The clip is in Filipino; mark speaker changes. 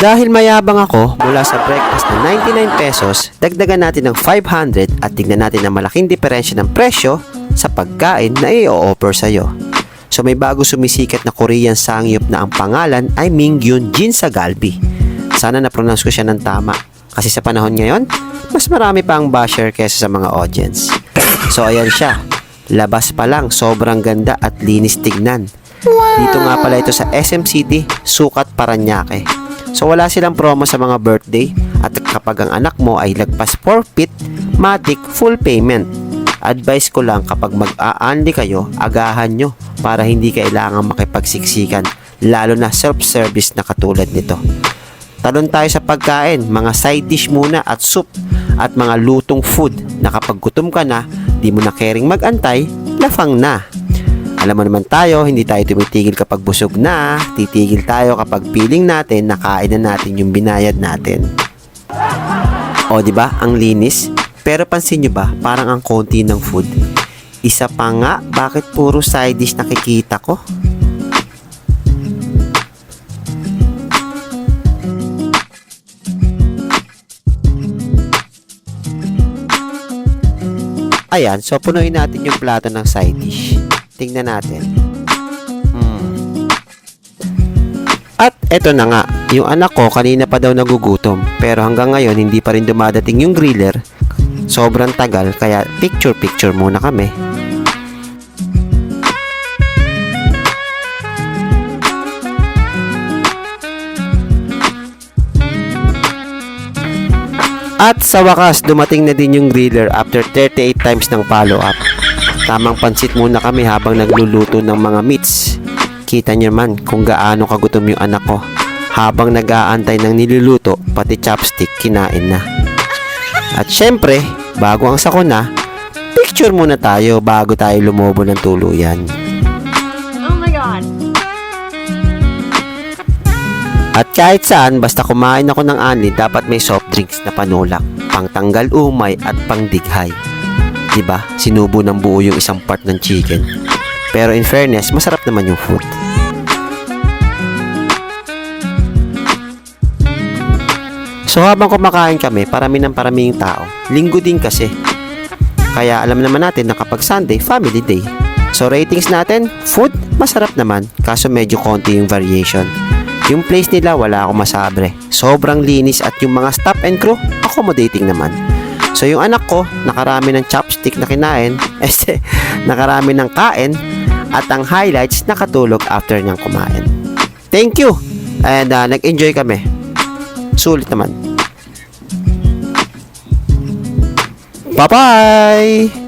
Speaker 1: Dahil mayabang ako, mula sa breakfast na 99 pesos, dagdagan natin ng 500 at tignan natin ang malaking diferensya ng presyo sa pagkain na i-o-offer sa'yo. So may bago sumisikat na Korean sangyup na ang pangalan ay Mingyun Jin sa Galbi. Sana na-pronounce ko siya ng tama. Kasi sa panahon ngayon, mas marami pa ang basher kesa sa mga audience. So ayan siya. Labas pa lang, sobrang ganda at linis tignan. Dito nga pala ito sa SM City, Sukat, Parañaque. So wala silang promo sa mga birthday at kapag ang anak mo ay lagpas forfeit, matic full payment. Advice ko lang kapag mag-a-unli kayo, agahan nyo para hindi kailangan makipagsiksikan, lalo na self-service na katulad nito. Talon tayo sa pagkain, mga side dish muna at soup at mga lutong food na kapag gutom ka na, di mo na caring mag-antay, lafang na. Alam mo naman tayo, hindi tayo tumitigil kapag busog na, titigil tayo kapag feeling natin nakain na natin yung binayad natin. O di ba, ang linis? Pero pansin nyo ba, parang ang konti ng food. Isa pa nga, bakit puro side dish nakikita ko? Ayan, so punuin natin yung plato ng side dish. Tingnan natin. At eto na nga, yung anak ko kanina pa daw nagugutom, pero hanggang ngayon hindi pa rin dumadating yung griller. Sobrang tagal, kaya picture muna kami. At sa wakas, dumating na din yung griller after 38 times ng follow-up. Tamang pansit muna kami habang nagluluto ng mga meats. Kita nyo man kung gaano kagutom yung anak ko. Habang nag-aantay ng niluluto, pati chopstick kinain na. At syempre, bago ang sakuna, picture muna tayo bago tayo lumobo ng tuluyan.
Speaker 2: Oh my God!
Speaker 1: At kahit saan, basta kumain ako ng ani, dapat may soft drinks na panulak, pangtanggal umay at pangdighay. Diba? Sinubo ng buo yung isang part ng chicken. Pero in fairness, masarap naman yung food. So habang kumakain kami, parami yung tao. Linggo din kasi. Kaya alam naman natin na kapag Sunday, family day. So ratings natin, food, masarap naman. Kaso medyo konti yung variation. Yung place nila, wala akong masabre. Sobrang linis at yung mga staff and crew, accommodating naman. So yung anak ko, nakarami ng chopstick na kinain, nakarami ng kain, at ang highlights, nakatulog after niyang kumain. Thank you! And nag-enjoy kami. Sulit naman. Bye-bye!